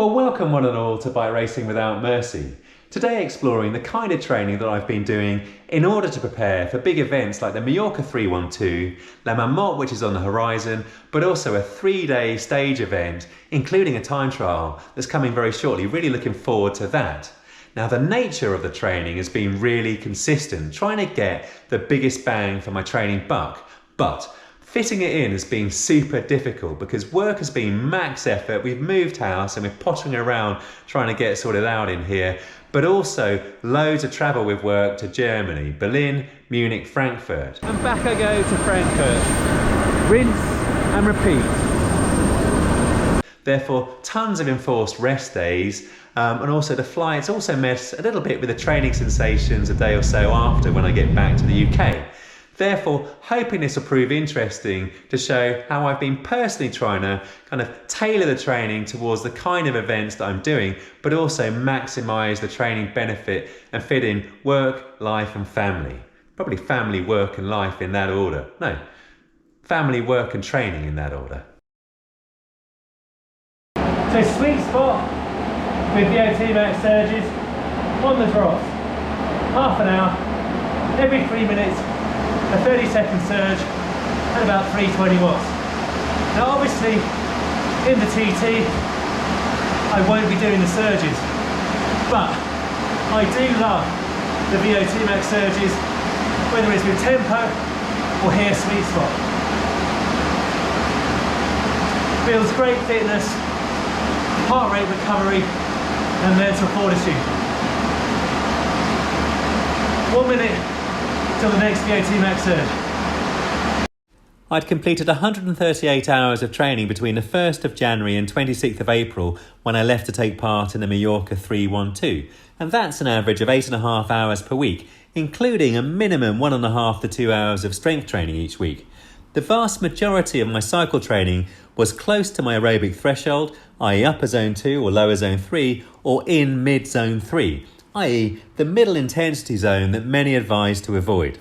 Well, welcome one and all to Bike Racing Without Mercy. Today exploring the kind of training that I've been doing in order to prepare for big events like the Majorca 312, La Marmotte which is on the horizon, but also a 3-day stage event, including a time trial that's coming very shortly. Really looking forward to that. Now the nature of the training has been really consistent, trying to get the biggest bang for my training buck, but fitting it in has been super difficult because work has been max effort. We've moved house and we're pottering around trying to get sorted out in here, but also loads of travel with work to Germany, Berlin, Munich, Frankfurt. And back I go to Frankfurt. Rinse and repeat. Therefore, tons of enforced rest days, and also the flights also mess a little bit with the training sensations a day or so after when I get back to the UK. Therefore, hoping this will prove interesting to show how I've been personally trying to kind of tailor the training towards the kind of events that I'm doing, but also maximise the training benefit and fit in work, life and family. Probably family, work and life in that order. No, family, work and training in that order. So sweet spot with VO2 max surges on the drops. Half an hour, every 3 minutes. A 30-second surge at about 320 watts. Now obviously in the TT I won't be doing the surges, but I do love the VO2 max surges, whether it's with tempo or here sweet spot. Feels great fitness, heart rate recovery and mental fortitude. 1 minute till the next VO2 max surge. I'd completed 138 hours of training between the 1st of January and 26th of April when I left to take part in the Majorca 312, and that's an average of 8.5 hours per week, including a minimum 1.5 to 2 hours of strength training each week. The vast majority of my cycle training was close to my aerobic threshold, i.e. upper zone 2 or lower zone 3, or in mid zone 3, i.e. the middle intensity zone that many advise to avoid.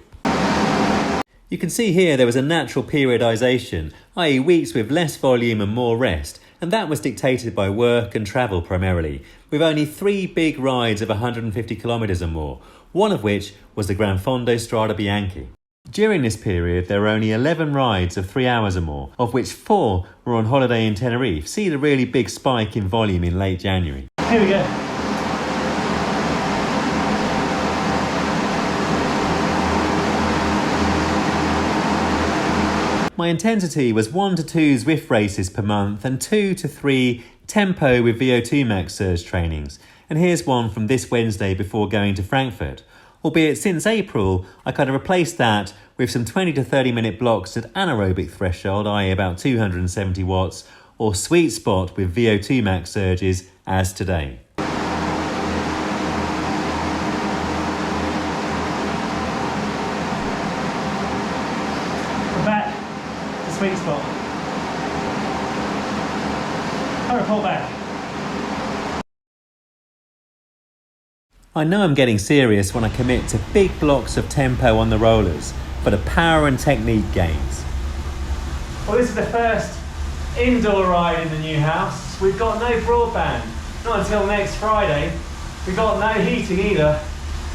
You can see here there was a natural periodisation, i.e. weeks with less volume and more rest, and that was dictated by work and travel primarily, with only 3 big rides of 150 kilometres or more, one of which was the Gran Fondo Strada Bianchi. During this period there were only 11 rides of 3 hours or more, of which 4 were on holiday in Tenerife. See the really big spike in volume in late January. Here we go. My intensity was 1 to 2 Zwift races per month and 2 to 3 tempo with VO2 max surge trainings. And here's one from this Wednesday before going to Frankfurt. Albeit since April, I kind of replaced that with some 20 to 30 minute blocks at anaerobic threshold, i.e. about 270 watts, or sweet spot with VO2 max surges as today. Sweet spot. I report back. I know I'm getting serious when I commit to big blocks of tempo on the rollers for the power and technique gains. Well, this is the first indoor ride in the new house. We've got no broadband, not until next Friday. We've got no heating either.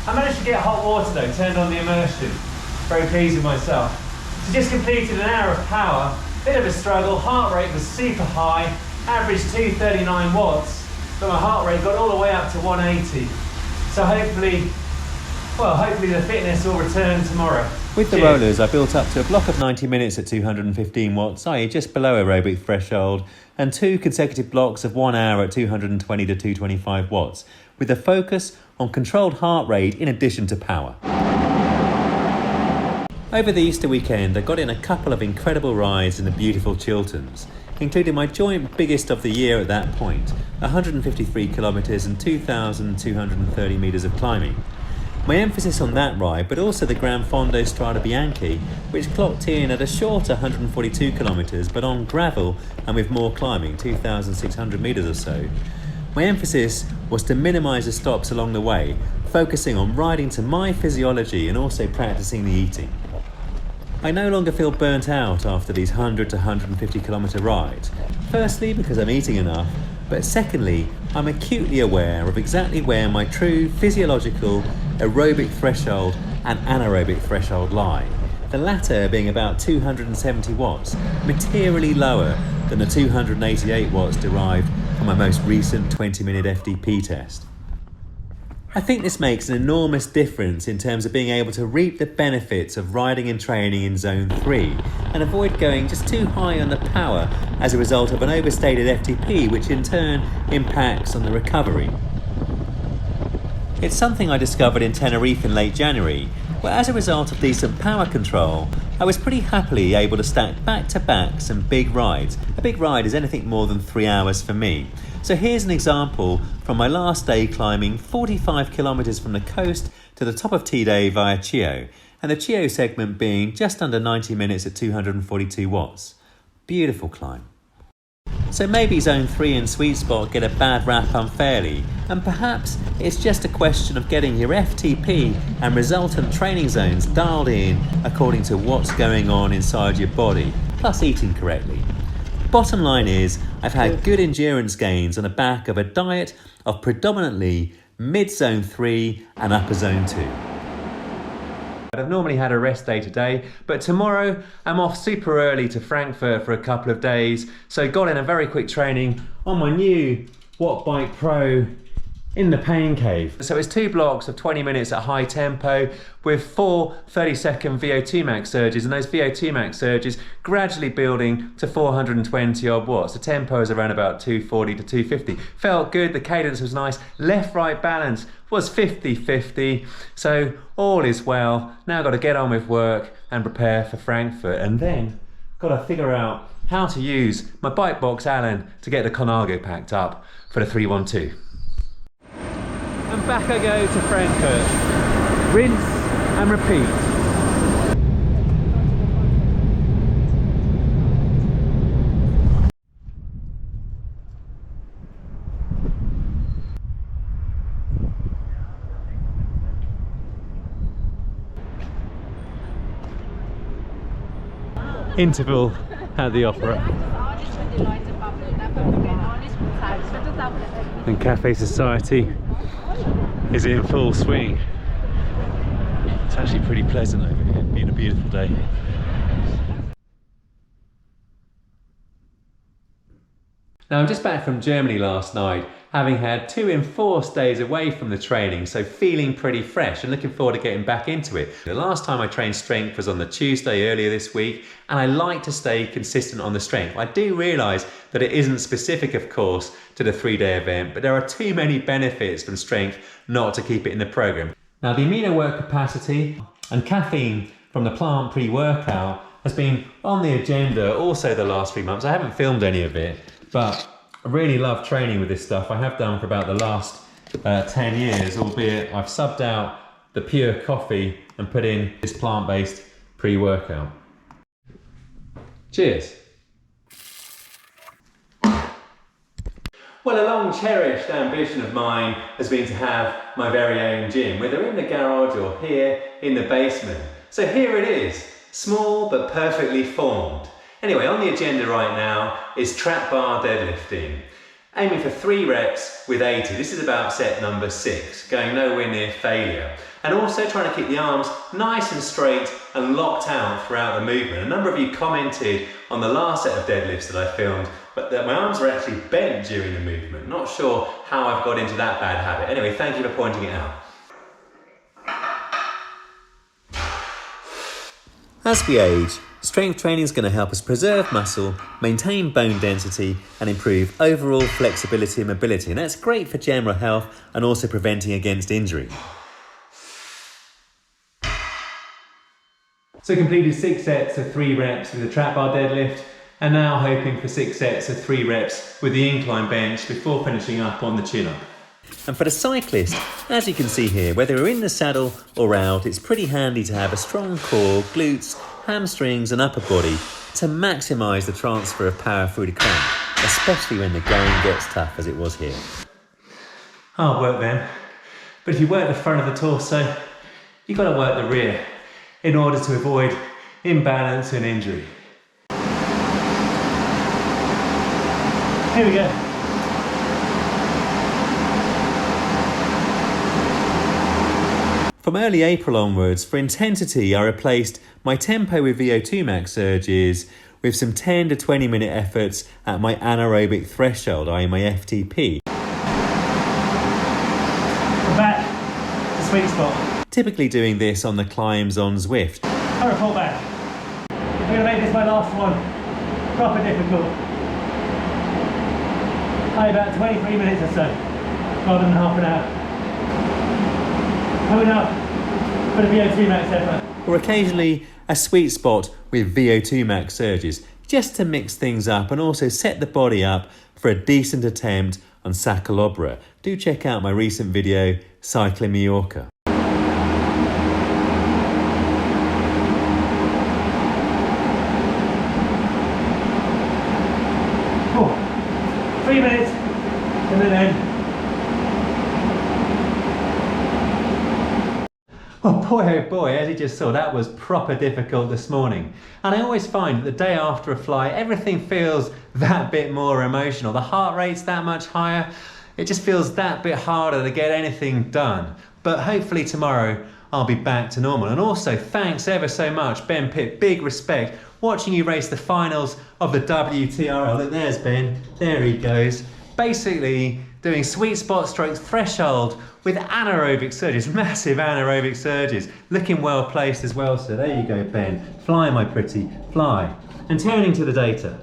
I managed to get hot water though, turned on the immersion. Very pleased with myself. So just completed an hour of power, bit of a struggle, heart rate was super high, averaged 239 watts, but my heart rate got all the way up to 180. So hopefully the fitness will return tomorrow. With the rollers, I built up to a block of 90 minutes at 215 watts, i.e. just below aerobic threshold, and 2 consecutive blocks of 1 hour at 220 to 225 watts, with a focus on controlled heart rate in addition to power. Over the Easter weekend, I got in a couple of incredible rides in the beautiful Chilterns, including my joint biggest of the year at that point, 153 kilometres and 2,230 metres of climbing. My emphasis on that ride, but also the Gran Fondo Strada Bianchi, which clocked in at a shorter 142 kilometres, but on gravel and with more climbing, 2,600 metres or so. My emphasis was to minimise the stops along the way, focusing on riding to my physiology and also practising the eating. I no longer feel burnt out after these 100 to 150 kilometre rides. Firstly, because I'm eating enough, But secondly, I'm acutely aware of exactly where my true physiological aerobic threshold and anaerobic threshold lie. The latter being about 270 watts, materially lower than the 288 watts derived from my most recent 20-minute FDP test. I think this makes an enormous difference in terms of being able to reap the benefits of riding and training in zone 3 and avoid going just too high on the power as a result of an overstated FTP, which in turn impacts on the recovery. It's something I discovered in Tenerife in late January, where as a result of decent power control, I was pretty happily able to stack back-to-back some big rides. A big ride is anything more than 3 hours for me. So here's an example from my last day climbing 45 kilometers from the coast to the top of T-Day via Chio, and the Chio segment being just under 90 minutes at 242 watts. Beautiful climb. So maybe zone 3 and sweet spot get a bad rap unfairly, and perhaps it's just a question of getting your FTP and resultant training zones dialed in according to what's going on inside your body, plus eating correctly. Bottom line is, I've had good endurance gains on the back of a diet of predominantly mid-zone 3 and upper zone 2. I've normally had a rest day today, but tomorrow I'm off super early to Frankfurt for a couple of days, so got in a very quick training on my new Wattbike Pro in the pain cave. So it's 2 blocks of 20 minutes at high tempo with 4 30-second VO2 max surges, and those VO2 max surges gradually building to 420 odd watts. The tempo is around about 240 to 250. Felt good, the cadence was nice, left-right balance was 50-50, so all is well. Now got to get on with work and prepare for Frankfurt, and then got to figure out how to use my bike box Allen to get the Conago packed up for the 312. And back I go to Frankfurt. Rinse and repeat. Interval at the opera. And Cafe Society is in full swing. It's actually pretty pleasant over here, being a beautiful day. Now I'm just back from Germany last night, having had 2 enforced days away from the training, so feeling pretty fresh and looking forward to getting back into it. The last time I trained strength was on the Tuesday earlier this week, and I like to stay consistent on the strength. I do realise that it isn't specific, of course, to the 3-day event, but there are too many benefits from strength not to keep it in the programme. Now the amino work capacity and caffeine from the plant pre-workout has been on the agenda also the last 3 months. I haven't filmed any of it, but I really love training with this stuff. I have done for about the last 10 years, albeit I've subbed out the pure coffee and put in this plant-based pre-workout. Cheers. Well, a long cherished ambition of mine has been to have my very own gym, whether in the garage or here in the basement. So here it is, small but perfectly formed. Anyway, on the agenda right now is trap bar deadlifting. Aiming for 3 reps with 80. This is about set number 6, going nowhere near failure. And also trying to keep the arms nice and straight and locked out throughout the movement. A number of you commented on the last set of deadlifts that I filmed, but that my arms were actually bent during the movement. Not sure how I've got into that bad habit. Anyway, thank you for pointing it out. As we age, strength training is going to help us preserve muscle, maintain bone density, and improve overall flexibility and mobility. And that's great for general health and also preventing against injury. So completed 6 sets of 3 reps with the trap bar deadlift, and now hoping for 6 sets of 3 reps with the incline bench before finishing up on the chin-up. And for the cyclist, as you can see here, whether you're in the saddle or out, it's pretty handy to have a strong core, glutes, hamstrings and upper body to maximise the transfer of power through the crank, especially when the going gets tough as it was here. Hard work then, but if you work the front of the torso, you've got to work the rear in order to avoid imbalance and injury. Here we go. From early April onwards, for intensity, I replaced my tempo with VO2 max surges with some 10 to 20 minute efforts at my anaerobic threshold, i.e. my FTP. We're back to sweet spot. Typically doing this on the climbs on Zwift. I report back. I'm going to make this my last one. Proper difficult. About 23 minutes or so, rather than half an hour. Coming up for the VO2 max effort. Or occasionally a sweet spot with VO2 max surges, just to mix things up and also set the body up for a decent attempt on Sacalobra. Do check out my recent video, Cycling Majorca. Oh, 3 minutes and then end. Oh boy, as you just saw, that was proper difficult this morning. And I always find that the day after a flight, everything feels that bit more emotional. The heart rate's that much higher. It just feels that bit harder to get anything done. But hopefully tomorrow I'll be back to normal. And also, thanks ever so much, Ben Pitt. Big respect. Watching you race the finals of the WTRL. Look, there's Ben. There he goes. Basically doing sweet spot strokes threshold with anaerobic surges, massive anaerobic surges. Looking well placed as well, so there you go, Ben. Fly, my pretty, fly. And turning to the data.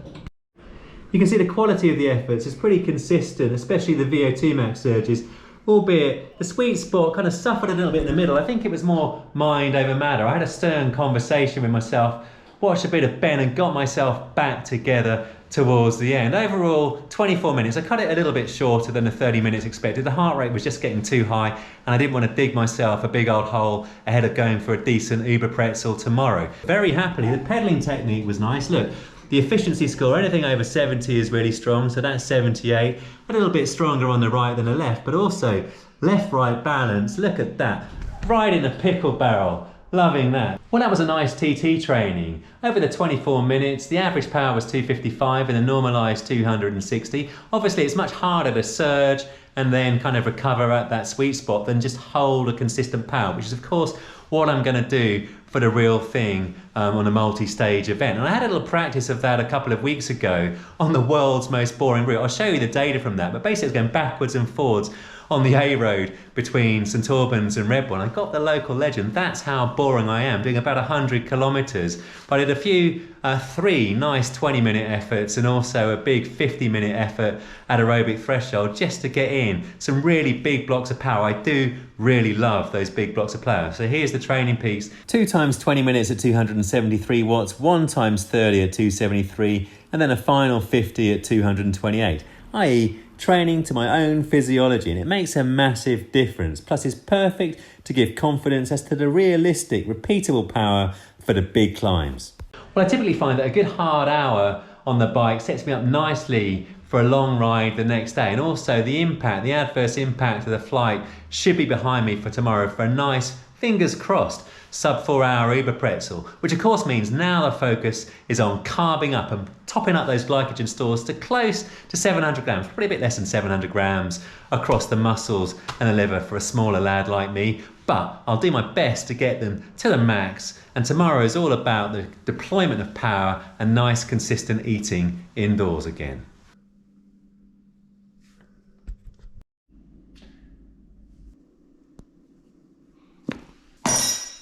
You can see the quality of the efforts is pretty consistent, especially the VO2 max surges, albeit the sweet spot kind of suffered a little bit in the middle. I think it was more mind over matter. I had a stern conversation with myself, watched a bit of Ben and got myself back together towards the end. Overall, 24 minutes. I cut it a little bit shorter than the 30 minutes expected. The heart rate was just getting too high and I didn't want to dig myself a big old hole ahead of going for a decent Uber pretzel tomorrow. Very happily, the pedaling technique was nice. Look, the efficiency score, anything over 70 is really strong, so that's 78. A little bit stronger on the right than the left, but also left-right balance. Look at that. Right in the pickle barrel. Loving that. Well, that was a nice TT training. Over the 24 minutes, the average power was 255 and the normalized 260. Obviously, it's much harder to surge and then kind of recover at that sweet spot than just hold a consistent power, which is, of course, what I'm going to do for the real thing on a multi-stage event. And I had a little practice of that a couple of weeks ago on the world's most boring route. I'll show you the data from that, but basically it's going backwards and forwards on the A road between St Albans and Redbourne. I got the local legend. That's how boring I am, doing about 100 kilometers. But I did a few, 3 nice 20-minute efforts and also a big 50-minute effort at aerobic threshold just to get in some really big blocks of power. I do really love those big blocks of power. So here's the training peaks. 2 times 20 minutes at 273 watts, 1 times 30 at 273, and then a final 50 at 228, i.e. training to my own physiology, and it makes a massive difference. Plus it's perfect to give confidence as to the realistic, repeatable power for the big climbs. Well, I typically find that a good hard hour on the bike sets me up nicely for a long ride the next day, and also the adverse impact of the flight should be behind me for tomorrow for a nice, fingers crossed, sub 4 hour Uber pretzel, which of course means now the focus is on carbing up and topping up those glycogen stores to close to 700 grams, probably a bit less than 700 grams across the muscles and the liver for a smaller lad like me. But I'll do my best to get them to the max, and tomorrow is all about the deployment of power and nice consistent eating indoors again.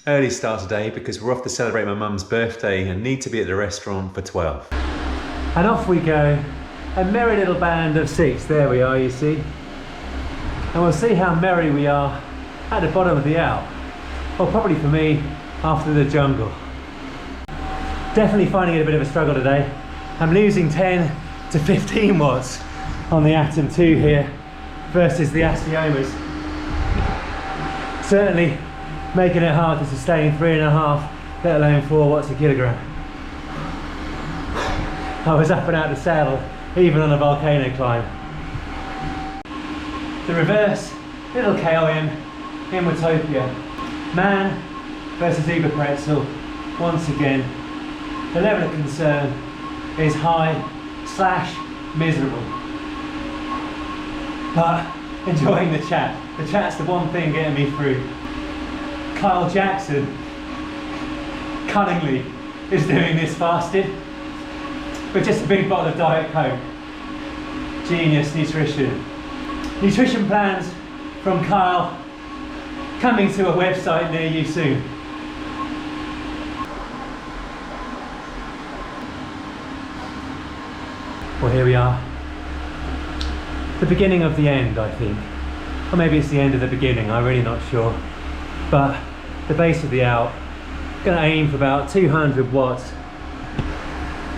Early start today because we're off to celebrate my mum's birthday and need to be at the restaurant for 12. And off we go. A merry little band of 6. There we are, you see. And we'll see how merry we are at the bottom of the Alp. Well, probably for me, after the jungle. Definitely finding it a bit of a struggle today. I'm losing 10 to 15 watts on the Atom 2 here versus the Astiomas. Certainly making it hard to sustain 3.5, let alone 4 watts a kilogram. I was up and out of the saddle, even on a volcano climb. The reverse, little KOM in Watopia. Man versus Uber pretzel, once again. The level of concern is high / miserable. But enjoying the chat. The chat's the one thing getting me through. Kyle Jackson cunningly is doing this fasted with just a big bottle of Diet Coke. Genius nutrition. Nutrition plans from Kyle coming to a website near you soon. Well, here we are. The beginning of the end, I think. Or maybe it's the end of the beginning, I'm really not sure. But the base of the Alp, gonna aim for about 200 watts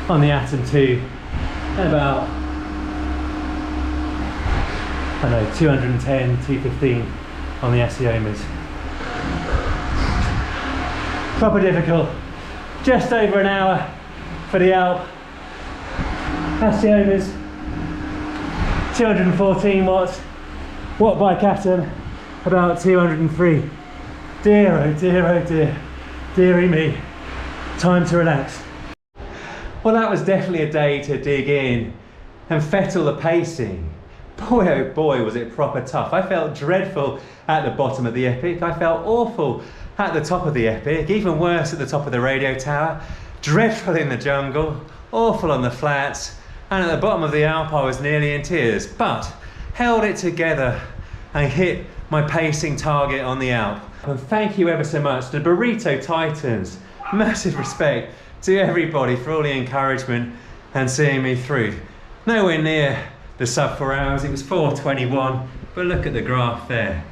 on the Atom 2 and about, I don't know, 210, 215 on the Asiomas. Proper difficult. Just over an hour for the Alp. Asiomas, 214 watts. Watt bike Atom, about 203. Dear, oh dear, oh dear. Dearie me. Time to relax. Well, that was definitely a day to dig in and fettle the pacing. Boy, oh boy, was it proper tough. I felt dreadful at the bottom of the epic. I felt awful at the top of the epic, even worse at the top of the radio tower. Dreadful in the jungle, awful on the flats, and at the bottom of the Alp I was nearly in tears, but held it together and hit my pacing target on the Alp. And thank you ever so much to the Burrito Titans. Massive respect to everybody for all the encouragement and seeing me through. Nowhere near the sub 4 hours, it was 4:21, but look at the graph there.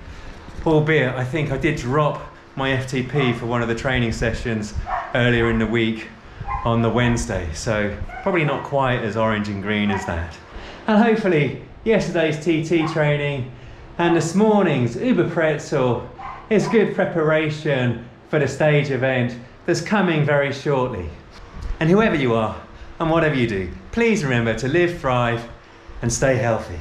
Albeit, I think I did drop my FTP for one of the training sessions earlier in the week on the Wednesday, so probably not quite as orange and green as that. And hopefully yesterday's TT training and this morning's Uber Pretzel is good preparation for the stage event that's coming very shortly. And whoever you are and whatever you do, please remember to live, thrive and stay healthy.